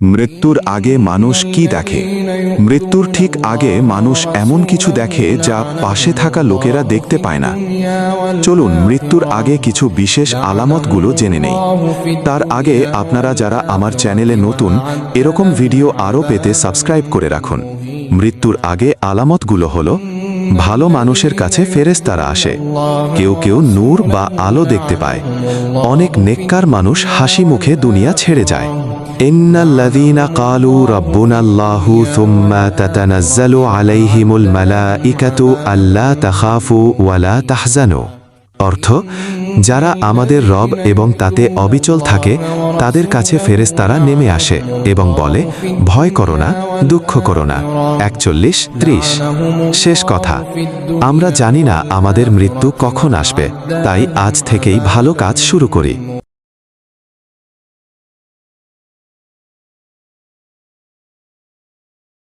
মৃত্যুর আগে মানুষ কি দেখে? মৃত্যুর ঠিক আগে মানুষ এমন কিছু দেখে যা পাশে থাকা লোকেরা দেখতে পায় না। চলুন মৃত্যুর আগে কিছু বিশেষ আলামতগুলো জেনে নেই। তার আগে আপনারা যারা আমার চ্যানেলে নতুন, এরকম ভিডিও আরও পেতে সাবস্ক্রাইব করে রাখুন। মৃত্যুর আগে আলামতগুলো হলো: ভালো মানুষের কাছে ফেরেশতারা আসে। কেউ কেউ নূর বা আলো দেখতে পায়। অনেক নেককার মানুষ হাসি মুখে দুনিয়া ছেড়ে যায়। ইন্নাল্লাযীনা ক্বালু রাব্বুনাল্লাহু সুম্মা তাতানাজ্জালু আলাইহিমুল মালাঈকাতু আল্লা তাখাফু ওয়া লা তাহজানু। অর্থ, যারা আমাদের রব এবং তাতে অবিচল থাকে তাদের কাছে ফেরেশতারা নেমে আসে এবং বলে, ভয় করো না, দুঃখ করো না। 41-30। শেষ কথা, আমরা জানি না আমাদের মৃত্যু কখন আসবে, তাই আজ থেকেই ভালো কাজ শুরু করি।